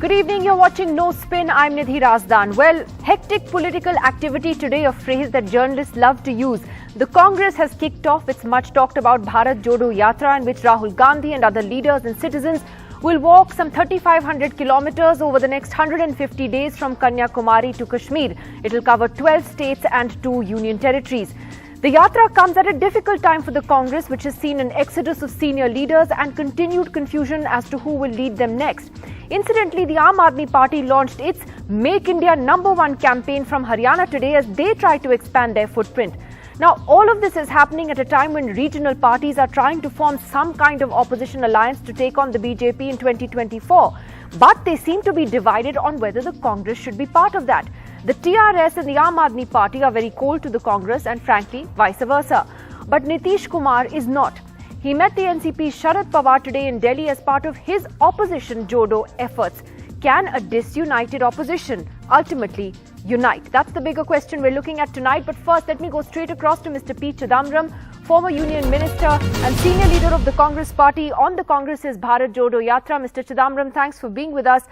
Good evening, you're watching No Spin. I'm Nidhi Razdan. Well, hectic political activity today, a phrase that journalists love to use. The Congress has kicked off its much talked about Bharat Jodo Yatra, in which Rahul Gandhi and other leaders and citizens will walk some 3,500 kilometers over the next 150 days from Kanyakumari to Kashmir. It will cover 12 states and 2 union territories. The Yatra comes at a difficult time for the Congress, which has seen an exodus of senior leaders and continued confusion as to who will lead them next. Incidentally, the Aam Aadmi Party launched its Make India #1 campaign from Haryana today as they try to expand their footprint. Now, all of this is happening at a time when regional parties are trying to form some kind of opposition alliance to take on the BJP in 2024. But they seem to be divided on whether the Congress should be part of that. The TRS and the Aam Aadmi Party are very cold to the Congress and frankly, vice versa. But Nitish Kumar is not. He met the NCP's Sharad Pawar today in Delhi as part of his opposition Jodo efforts. Can a disunited opposition ultimately unite? That's the bigger question we're looking at tonight. But first, let me go straight across to Mr. P. Chidambaram, former union minister and senior leader of the Congress party on the Congress's Bharat Jodo Yatra. Mr. Chidambaram, thanks for being with us.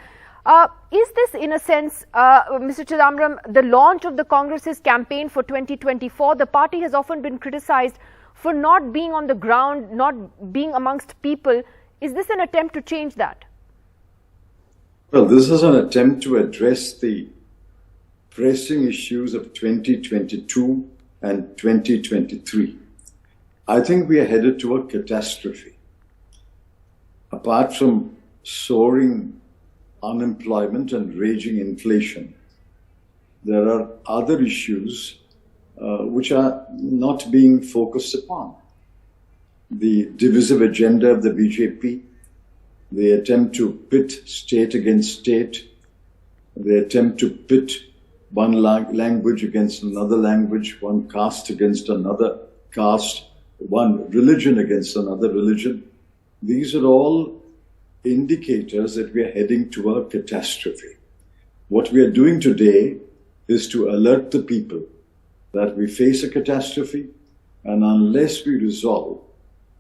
Is this, in a sense, Mr. Chidambaram, the launch of the Congress's campaign for 2024? The party has often been criticized for not being on the ground, not being amongst people. Is this an attempt to change that? Well, this is an attempt to address the pressing issues of 2022 and 2023. I think we are headed to a catastrophe. Apart from soaring unemployment and raging inflation, there are other issues which are not being focused upon. The divisive agenda of the BJP, the attempt to pit state against state, the attempt to pit one language against another language, one caste against another caste, one religion against another religion. These are all indicators that we are heading to a catastrophe. What we are doing today is to alert the people that we face a catastrophe, and unless we resolve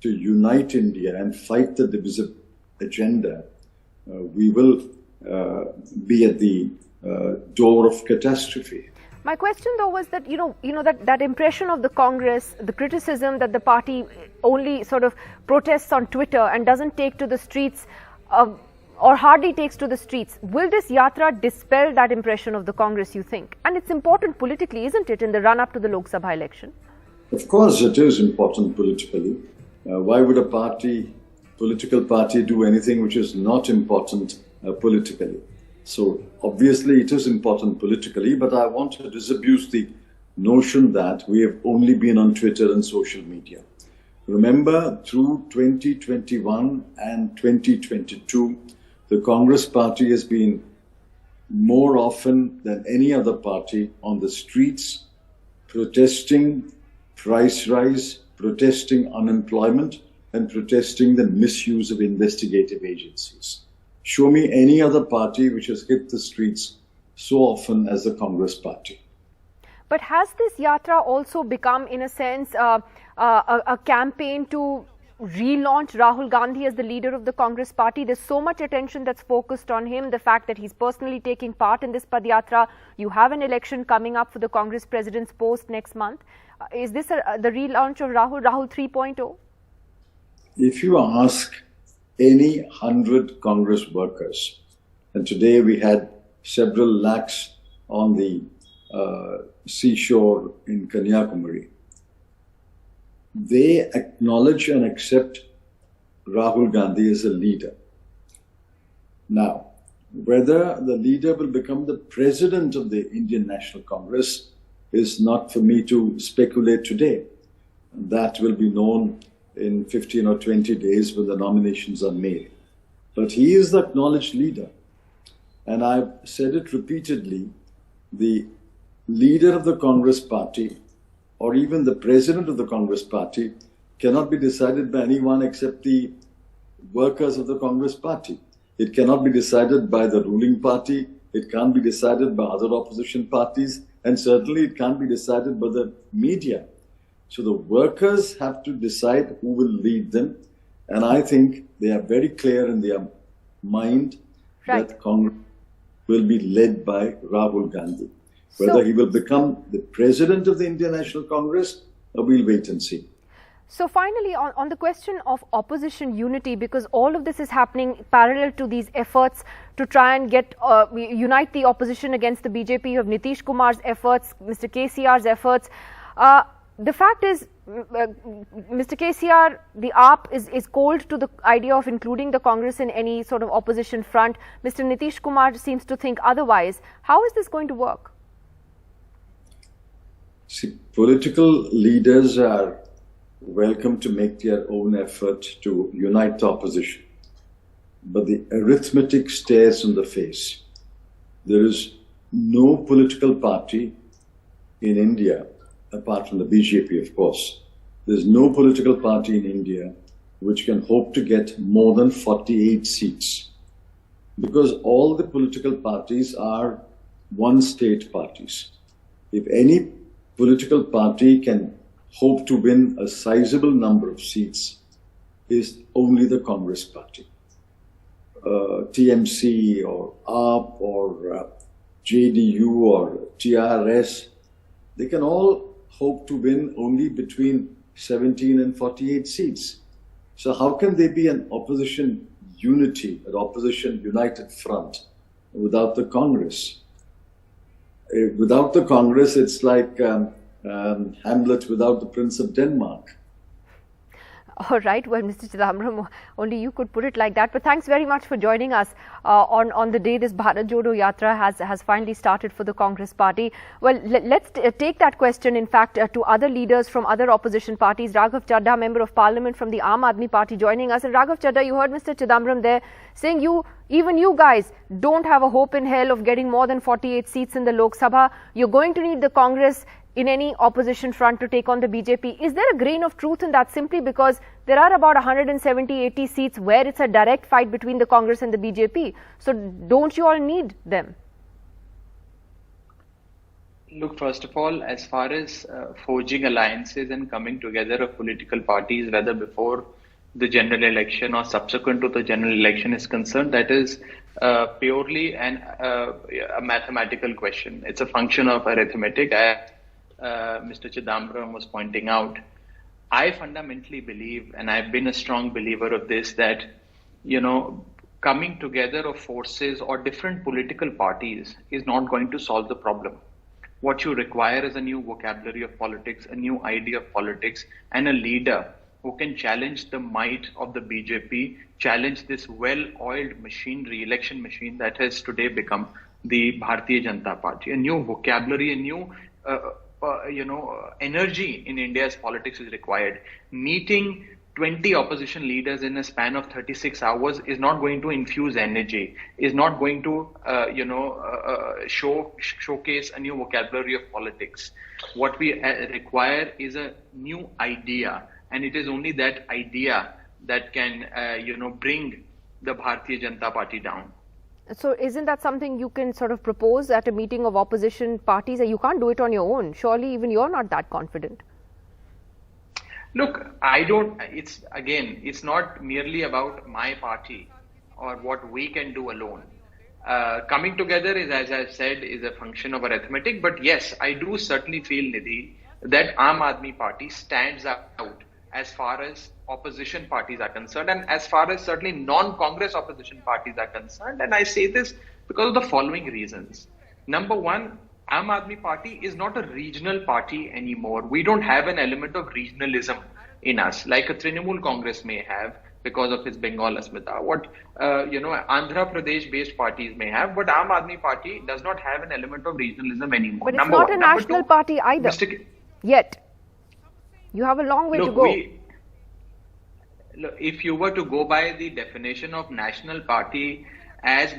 to unite India and fight the divisive agenda, we will be at the door of catastrophe. My question, though, was that, that impression of the Congress, the criticism that the party only sort of protests on Twitter and doesn't take to the streets, or hardly takes to the streets. Will this Yatra dispel that impression of the Congress, you think? And it's important politically, isn't it, in the run-up to the Lok Sabha election? Of course it is important politically. Why would a political party do anything which is not important politically? So obviously it is important politically, but I want to disabuse the notion that we have only been on Twitter and social media. Remember, through 2021 and 2022, the Congress party has been more often than any other party on the streets, protesting price rise, protesting unemployment, and protesting the misuse of investigative agencies. Show me any other party which has hit the streets so often as the Congress party. But has this Yatra also become, in a sense, a campaign to relaunch Rahul Gandhi as the leader of the Congress party? There's so much attention that's focused on him, the fact that he's personally taking part in this Padyatra. You have an election coming up for the Congress president's post next month. Is this the relaunch of Rahul 3.0? If you ask any 100 Congress workers, and today we had several lakhs on the seashore in Kanyakumari, they acknowledge and accept Rahul Gandhi as a leader. Now, whether the leader will become the president of the Indian National Congress is not for me to speculate today. That will be known in 15 or 20 days when the nominations are made. But he is the acknowledged leader. And I've said it repeatedly, the leader of the Congress party or even the president of the Congress party cannot be decided by anyone except the workers of the Congress party. It cannot be decided by the ruling party. It can't be decided by other opposition parties. And certainly it can't be decided by the media. So the workers have to decide who will lead them. And I think they are very clear in their mind Right. that Congress will be led by Rahul Gandhi. Whether he will become the president of the Indian National Congress, we'll wait and see. So finally, on the question of opposition unity, because all of this is happening parallel to these efforts to try and unite the opposition against the BJP, of Nitish Kumar's efforts, Mr. KCR's efforts. The fact is, Mr. KCR, the AAP is cold to the idea of including the Congress in any sort of opposition front. Mr. Nitish Kumar seems to think otherwise. How is this going to work? See, political leaders are welcome to make their own effort to unite the opposition. But the arithmetic stares in the face. There is no political party in India, apart from the BJP, of course. There's no political party in India which can hope to get more than 48 seats. Because all the political parties are one-state parties. If any political party can hope to win a sizable number of seats, is only the Congress party. TMC or AAP or JDU or TRS, they can all hope to win only between 17 and 48 seats. So how can there be an opposition unity, an opposition united front without the Congress? Without the Congress, it's like Hamlet without the Prince of Denmark. All right. Well, Mr. Chidambaram, only you could put it like that. But thanks very much for joining us on the day this Bharat Jodo Yatra has finally started for the Congress party. Well, let's take that question, in fact, to other leaders from other opposition parties. Raghav Chadha, Member of Parliament from the Aam Aadmi Party, joining us. And Raghav Chadha, you heard Mr. Chidambaram there saying even you guys don't have a hope in hell of getting more than 48 seats in the Lok Sabha. You're going to need the Congress in any opposition front to take on the BJP. Is there a grain of truth in that, simply because there are about 170-80 seats where it's a direct fight between the Congress and the BJP? So don't you all need them? Look, first of all, as far as forging alliances and coming together of political parties, whether before the general election or subsequent to the general election is concerned, that is purely a mathematical question. It's a function of arithmetic. Mr. Chidambaram was pointing out, I fundamentally believe, and I've been a strong believer of this, that, coming together of forces or different political parties is not going to solve the problem. What you require is a new vocabulary of politics, a new idea of politics, and a leader who can challenge the might of the BJP, challenge this well-oiled machinery, election machine that has today become the Bharatiya Janata Party. A new vocabulary, a new energy in India's politics is required. Meeting 20 opposition leaders in a span of 36 hours is not going to infuse energy, is not going to, showcase a new vocabulary of politics. What we require is a new idea, and it is only that idea that can, bring the Bharatiya Janata Party down. So isn't that something you can sort of propose at a meeting of opposition parties? You can't do it on your own. Surely even you're not that confident. Look, it's not merely about my party or what we can do alone. Coming together is, as I've said, is a function of arithmetic. But yes, I do certainly feel, Nidhi, that Aam Aadmi Party stands out as far as opposition parties are concerned, and as far as certainly non-Congress opposition parties are concerned. And I say this because of the following reasons. Number one, Aam Aadmi Party is not a regional party anymore. We don't have an element of regionalism in us, like a Trinamool Congress may have because of its Bengal Asmita, what Andhra Pradesh-based parties may have, but Aam Aadmi Party does not have an element of regionalism anymore. But it's not a national party either, yet. You have a long way to go. If you were to go by the definition of national party as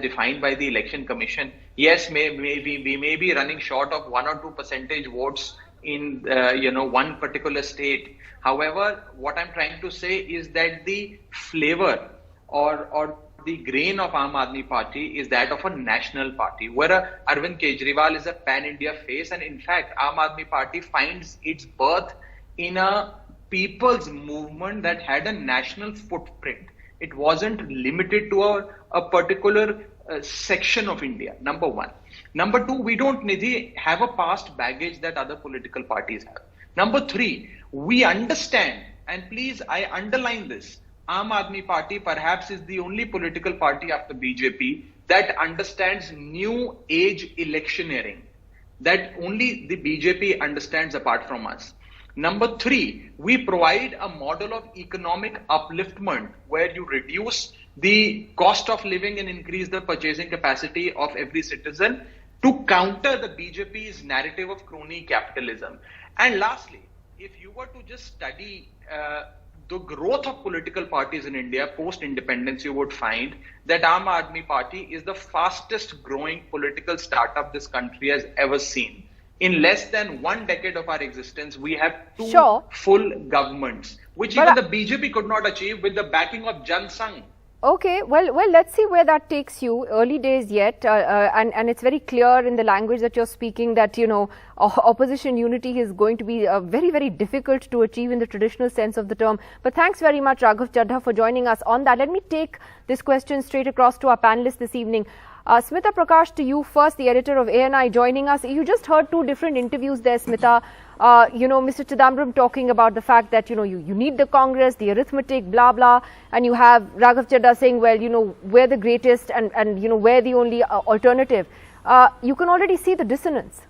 defined by the Election Commission, yes, maybe we may be running short of 1 or 2 percentage votes in one particular state. However, what I'm trying to say is that the flavor or the grain of Aam Aadmi Party is that of a national party, where Arvind Kejriwal is a pan-India face, and in fact, Aam Aadmi Party finds its birth in a people's movement that had a national footprint. It wasn't limited to a particular section of India, number one. Number two, we don't, Nidhi, have a past baggage that other political parties have. Number three, we understand, and please, I underline this, Aam Aadmi Party perhaps is the only political party after BJP that understands new age electioneering, that only the BJP understands apart from us. Number three, we provide a model of economic upliftment where you reduce the cost of living and increase the purchasing capacity of every citizen to counter the BJP's narrative of crony capitalism. And lastly, if you were to just study the growth of political parties in India post-independence, you would find that Aam Aadmi Party is the fastest growing political startup this country has ever seen. In less than 1 decade of our existence, we have two full governments, which even the BJP could not achieve with the backing of Jan Sangh. Okay, well, let's see where that takes you. Early days yet, and it's very clear in the language that you're speaking that, opposition unity is going to be very, very difficult to achieve in the traditional sense of the term. But thanks very much, Raghav Chadha, for joining us on that. Let me take this question straight across to our panelists this evening. Smita Prakash, to you first, the editor of ANI, joining us. You just heard two different interviews there, Smita. Mr. Chidambaram talking about the fact that, you need the Congress, the arithmetic, blah, blah. And you have Raghav Chadha saying, well, we're the greatest and we're the only alternative. You can already see the dissonance.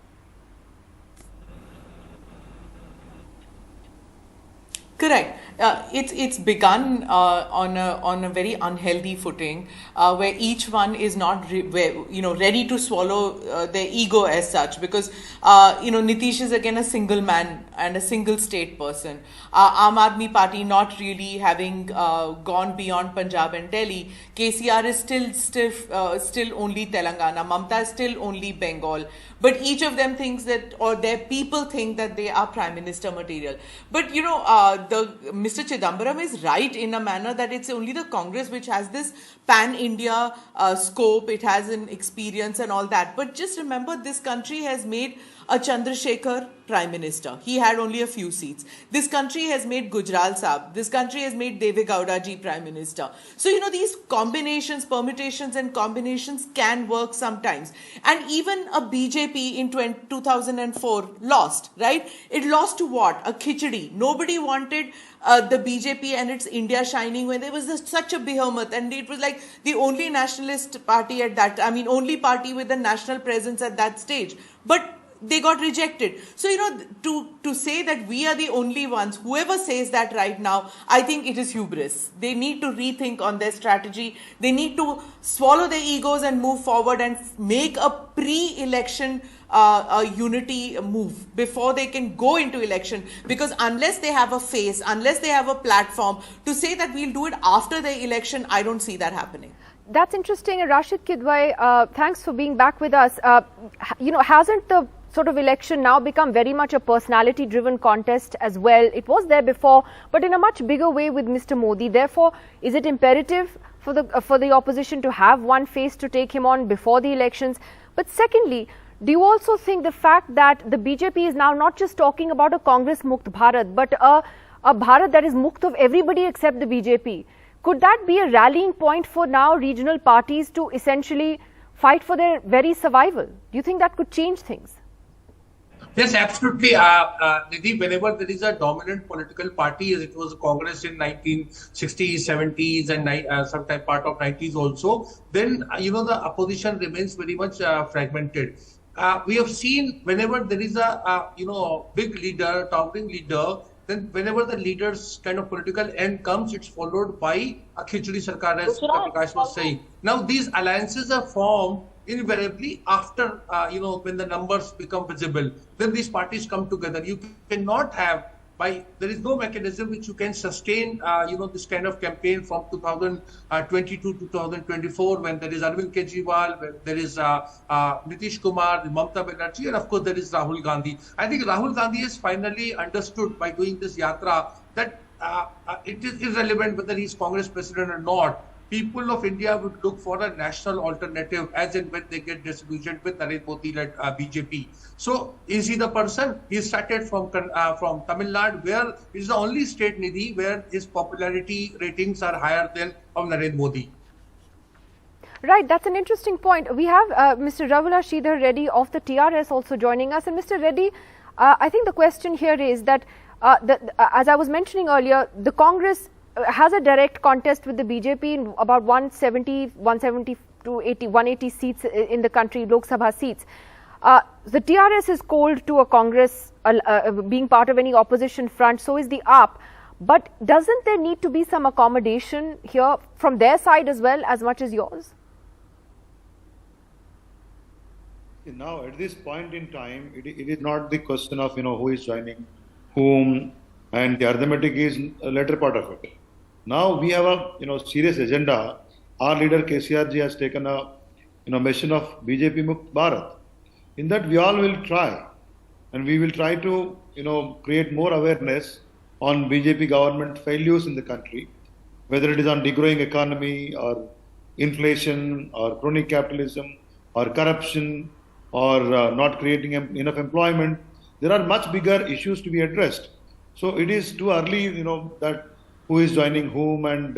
Correct. It's begun on a very unhealthy footing, where each one is not ready to swallow their ego as such, because Nitish is again a single man and a single state person. Aam Aadmi Party not really having gone beyond Punjab and Delhi. KCR is still only Telangana. Mamta is still only Bengal. But each of them thinks that, or their people think that they are prime minister material. But Mr. Chidambaram is right in a manner that it's only the Congress which has this pan-India scope. It has an experience and all that. But just remember, this country has made a Chandrasekhar prime minister. He had only a few seats. This country has made Gujral Saab. This country has made Deve Gowda ji prime minister. So, these combinations, permutations and combinations can work sometimes. And even a BJP in 2004 lost, right? It lost to what? A khichdi. Nobody wanted the BJP and its India shining when there was such a behemoth, and it was like the only nationalist party at that, only party with a national presence at that stage. But they got rejected. So, to say that we are the only ones, whoever says that right now, I think it is hubris. They need to rethink on their strategy. They need to swallow their egos and move forward and make a pre-election unity move before they can go into election. Because unless they have a face, unless they have a platform to say that we'll do it after the election, I don't see that happening. That's interesting. Rashid Kidwai, thanks for being back with us. Hasn't the sort of election now become very much a personality-driven contest as well? It was there before, but in a much bigger way with Mr. Modi. Therefore, is it imperative for the opposition to have one face to take him on before the elections? But secondly, do you also think the fact that the BJP is now not just talking about a Congress Mukt Bharat, but a Bharat that is Mukt of everybody except the BJP, could that be a rallying point for now regional parties to essentially fight for their very survival? Do you think that could change things? Yes, absolutely. Nidhi, whenever there is a dominant political party, as it was Congress in 1960s, 70s, and sometime part of 90s also, then, the opposition remains very much fragmented. We have seen whenever there is a big leader, towering leader, then whenever the leader's kind of political end comes, it's followed by a khichdi sarkar, as Prakash was saying. Now, these alliances are formed invariably after, when the numbers become visible. Then these parties come together. You cannot have, there is no mechanism which you can sustain, this kind of campaign from 2022 to 2024, when there is Arvind Kejriwal, when there is Nitish Kumar, Mamta Banerjee, and of course there is Rahul Gandhi. I think Rahul Gandhi has finally understood by doing this yatra that it is irrelevant whether he is Congress president or not. People of India would look for a national alternative as and when they get disillusioned with Narendra Modi-led BJP. So, is he the person? He started from Tamil Nadu, where it is the only state, Nidhi, where his popularity ratings are higher than of Narendra Modi. Right, that's an interesting point. We have Mr. Ravula Sridhar Reddy of the TRS also joining us. And Mr. Reddy, I think the question here is that, as I was mentioning earlier, the Congress has a direct contest with the BJP in about 170 to 180 seats in the country, Lok Sabha seats. The TRS is cold to a Congress being part of any opposition front, so is the AAP. But doesn't there need to be some accommodation here from their side as well, as much as yours? Now, at this point in time, it is not the question of, who is joining whom, and the arithmetic is a later part of it. Now we have a, serious agenda. Our leader KCR ji has taken a, mission of BJP Mukt Bharat. In that, we all will try, and we will try to, create more awareness on BJP government failures in the country, whether it is on degrowing economy or inflation or crony capitalism or corruption or not creating enough employment. There are much bigger issues to be addressed. So it is too early, that who is joining whom and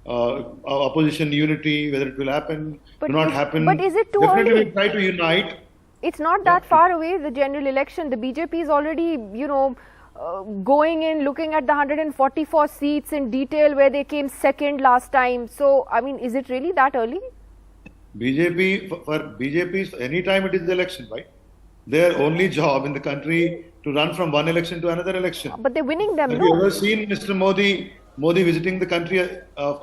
opposition unity, whether it will happen, but do not happen. But is it too Definitely early? We'll try to unite. It's not that far away, the general election. The BJP is already, going in, looking at the 144 seats in detail where they came second last time. So, I mean, is it really that early? For BJP, anytime it is the election, right? Their only job in the country to run from one election to another election. But they're winning them, Have you ever seen Mr. Modi visiting the country,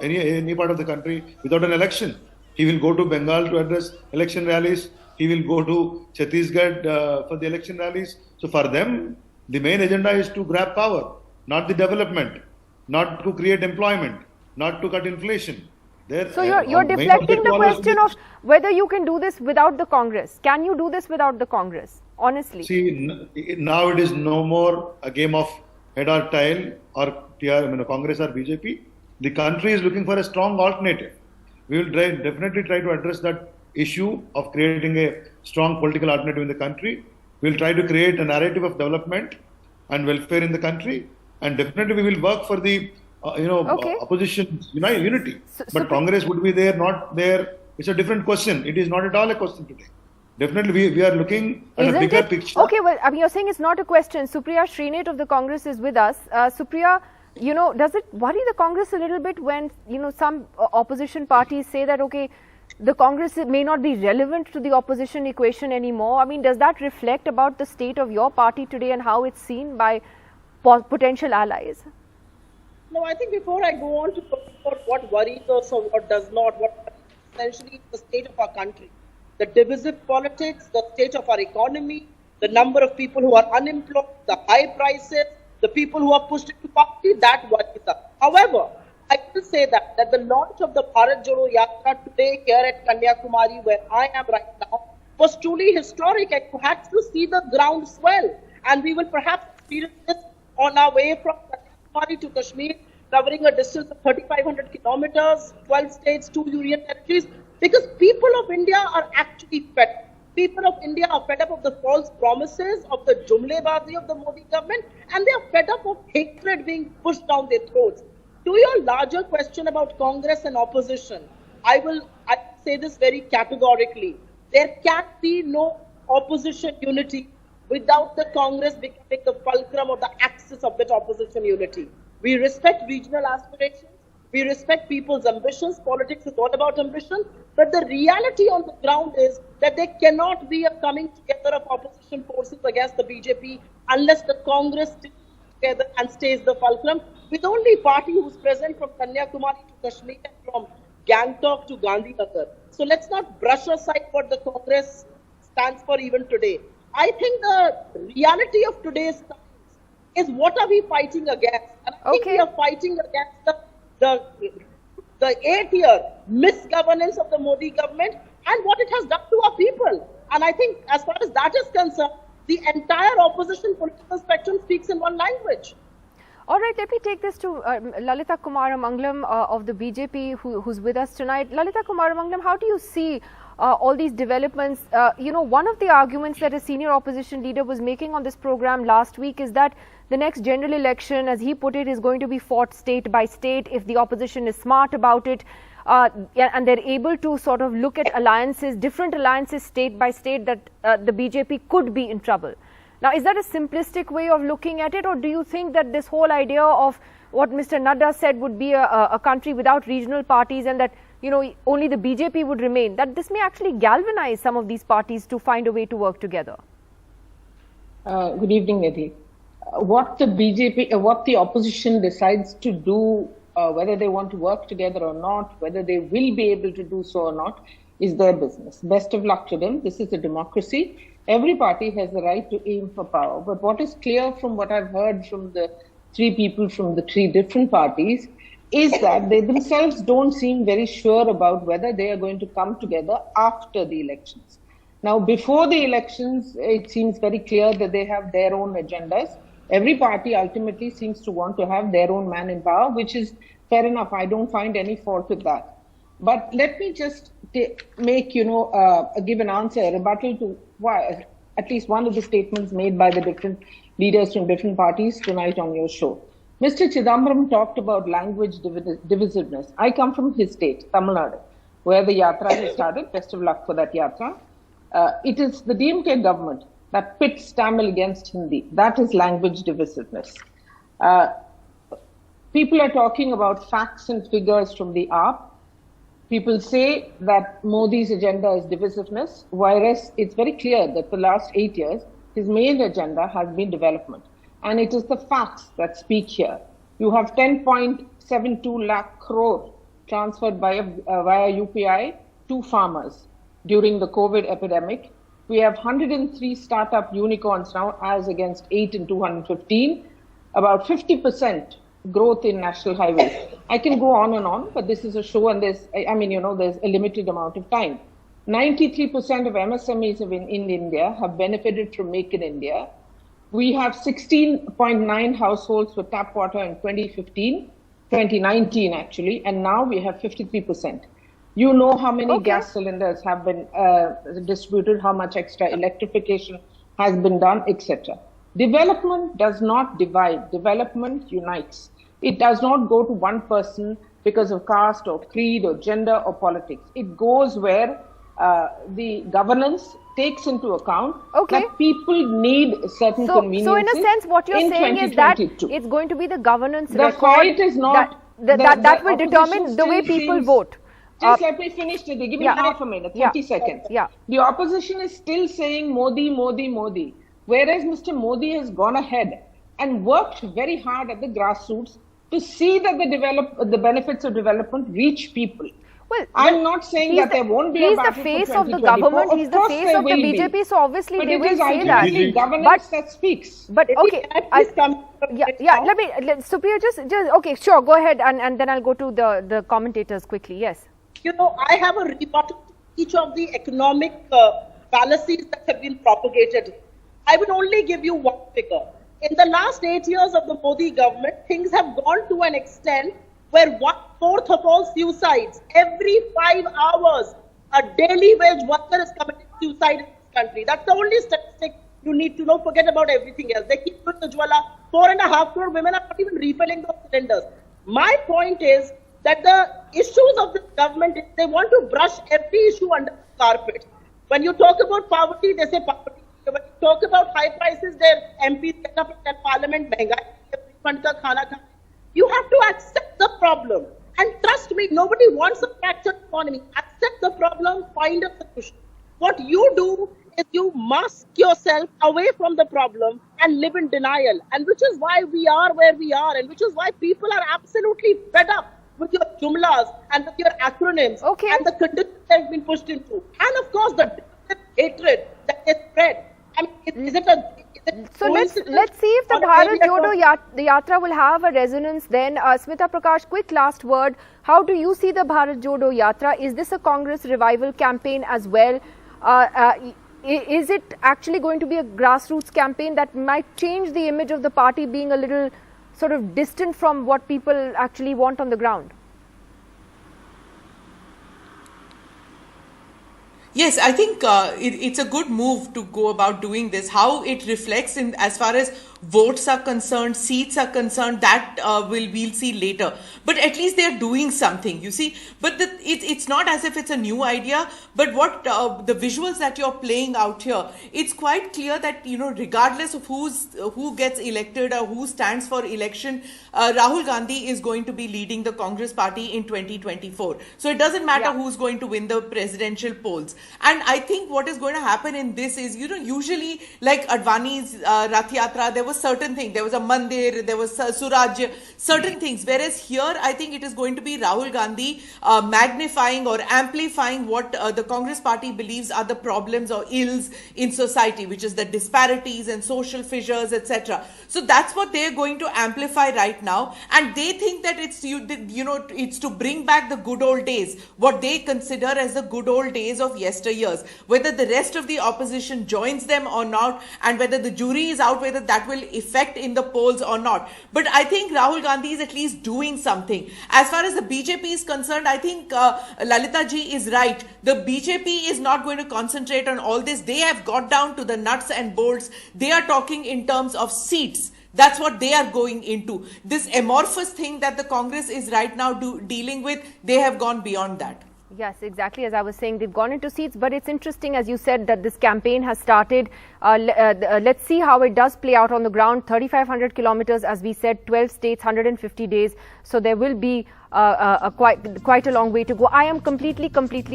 any part of the country without an election? He will go to Bengal to address election rallies. He will go to Chhattisgarh for the election rallies. So for them, the main agenda is to grab power, not the development, not to create employment, not to cut inflation. So you're deflecting the question of whether you can do this without the Congress. Can you do this without the Congress? Honestly. See, now it is no more a game of head or tail or Congress or BJP. The country is looking for a strong alternative. We will definitely try to address that issue of creating a strong political alternative in the country. We will try to create a narrative of development and welfare in the country, and definitely we will work for the opposition unity. But Congress would be there, not there. It's a different question. It is not at all a question today. Definitely, we are looking at a bigger picture. Okay, well, I mean, you're saying it's not a question. Supriya Srinath of the Congress is with us. Supriya, does it worry the Congress a little bit when, some opposition parties say that, okay, the Congress may not be relevant to the opposition equation anymore? I mean, does that reflect about the state of your party today and how it's seen by potential allies? No, I think before I go on to talk about what worries us or what does not, what essentially the state of our country, the divisive politics, the state of our economy, the number of people who are unemployed, the high prices, the people who are pushed into poverty, that worries us. However, I will say that the launch of the Bharat Jodo Yatra today here at Kanyakumari, where I am right now, was truly historic, and you had to see the ground swell. And we will perhaps experience this on our way from Kanyakumari to Kashmir, covering a distance of 3,500 kilometers, 12 states, 2 union territories, because people of India are actually fed. People of India are fed up of the false promises of the jumlebazi of the Modi government, and they are fed up of hatred being pushed down their throats. To your larger question about Congress and opposition, I say this very categorically. There can be no opposition unity without the Congress becoming the fulcrum or the axis of that opposition unity. We respect regional aspirations. We respect people's ambitions. Politics is all about ambition. But the reality on the ground is that there cannot be a coming together of opposition forces against the BJP unless the Congress sticks together and stays the fulcrum, with only party who's present from Kanyakumari to Kashmir and from Gangtok to Gandhinagar. So let's not brush aside what the Congress stands for even today. I think the reality of today's times is what are we fighting against? And I think we are fighting against the 8-year misgovernance of the Modi government and what it has done to our people. And I think as far as that is concerned, the entire opposition political spectrum speaks in one language. All right, let me take this to Lalita Kumaramangalam of the BJP who's with us tonight. Lalita Kumaramangalam, how do you see all these developments? One of the arguments that a senior opposition leader was making on this program last week is that the next general election, as he put it, is going to be fought state by state. If the opposition is smart about it, and they're able to sort of look at alliances, different alliances state by state, that the BJP could be in trouble. Now, is that a simplistic way of looking at it, or do you think that this whole idea of what Mr. Nadda said would be a country without regional parties, and that, you know, only the BJP would remain, that this may actually galvanize some of these parties to find a way to work together? Good evening, Nidhi. What the opposition decides to do, whether they want to work together or not, whether they will be able to do so or not, is their business. Best of luck to them. This is a democracy. Every party has the right to aim for power. But what is clear from what I've heard from the three people from the three different parties is that they themselves don't seem very sure about whether they are going to come together after the elections. Now, before the elections, it seems very clear that they have their own agendas. Every party ultimately seems to want to have their own man in power, which is fair enough. I don't find any fault with that. But let me just make, give an answer, a rebuttal to why, at least one of the statements made by the different leaders from different parties tonight on your show. Mr. Chidambaram talked about language divisiveness. I come from his state, Tamil Nadu, where the yatra has started. Best of luck for that yatra. It is the DMK government that pits Tamil against Hindi. That is language divisiveness. People are talking about facts and figures from the AAP. People say that Modi's agenda is divisiveness, whereas it's very clear that for the last 8 years, his main agenda has been development. And it is the facts that speak here. You have 10.72 lakh crore transferred via UPI to farmers during the COVID epidemic. We have 103 startup unicorns now, as against 8 in 2015, about 50% growth in national highways. I can go on, but this is a show and there's a limited amount of time. 93% of MSMEs in India have benefited from Make in India. We have 16.9 households with tap water in 2019 actually, and now we have 53%. You know how many gas cylinders have been distributed, how much extra electrification has been done, etc. Development does not divide. Development unites. It does not go to one person because of caste or creed or gender or politics. It goes where the governance takes into account that people need certain conveniences. So in a sense, what you're saying is that it's going to be the governance record. The fight is not... That will determine the way people vote. Just let me finish today. Give me half a minute, 30 seconds. The opposition is still saying Modi, Modi, Modi. Whereas Mr. Modi has gone ahead and worked very hard at the grassroots to see that the benefits of development reach people. Well, I'm not saying that there won't be a battle for 2024. He's the face of the government. He's the face of the BJP. So obviously they will say that. But it is governance that speaks. But okay, let me, Supriya, just okay, sure, go ahead, and then I'll go to the commentators quickly. Yes. You know, I have a rebuttal to each of the economic fallacies that have been propagated. I will only give you one figure. In the last 8 years of the Modi government, things have gone to an extent where 1/4 of all suicides, every 5 hours, a daily wage worker is committing suicide in this country. That's the only statistic you need to know. Forget about everything else. They keep doing Ujwala. 4.5 crore women are not even refilling those cylinders. My point is that the issues of this government, they want to brush every issue under the carpet. When you talk about poverty, they say poverty. When you talk about high prices, their MPs get up in parliament, you have to accept the problem. And trust me, nobody wants a fractured economy. Accept the problem, find a solution. What you do is you mask yourself away from the problem and live in denial. And which is why we are where we are, and which is why people are absolutely fed up with your jumlas and with your acronyms and the conditions that have been pushed into. And of course, the hatred that is spread. I mean, is it a... So let's see if the Bharat Jodo Yatra will have a resonance then. Smita Prakash, quick last word. How do you see the Bharat Jodo Yatra? Is this a Congress revival campaign as well? Is it actually going to be a grassroots campaign that might change the image of the party being a little sort of distant from what people actually want on the ground? Yes, I think it's a good move to go about doing this. How it reflects in as far as votes are concerned, seats are concerned, that we'll see later. But at least they're doing something, you see. But it's not as if it's a new idea. But what the visuals that you're playing out here, it's quite clear that, you know, regardless of who gets elected or who stands for election, Rahul Gandhi is going to be leading the Congress party in 2024. So it doesn't matter who's going to win the presidential polls. And I think what is going to happen in this is, you know, usually like Advani's Rath Yatra, there was certain things. There was a mandir, there was Suraj, certain things. Whereas here, I think it is going to be Rahul Gandhi magnifying or amplifying what the Congress party believes are the problems or ills in society, which is the disparities and social fissures, etc. So that's what they're going to amplify right now. And they think that it's, you know, it's to bring back the good old days, what they consider as the good old days of yesteryears. Whether the rest of the opposition joins them or not, and whether the jury is out whether that will affect in the polls or not. But I think Rahul Gandhi is at least doing something. As far as the BJP is concerned, I think Lalita ji is right. The BJP is not going to concentrate on all this. They have got down to the nuts and bolts. They are talking in terms of seats. That's what they are going into. This amorphous thing that the Congress is right now dealing with, they have gone beyond that. Yes, exactly. As I was saying, they've gone into seats. But it's interesting, as you said, that this campaign has started. Let's see how it does play out on the ground. 3,500 kilometers, as we said, 12 states, 150 days. So there will be quite a long way to go. I am completely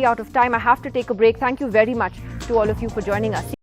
out of time. I have to take a break. Thank you very much to all of you for joining us.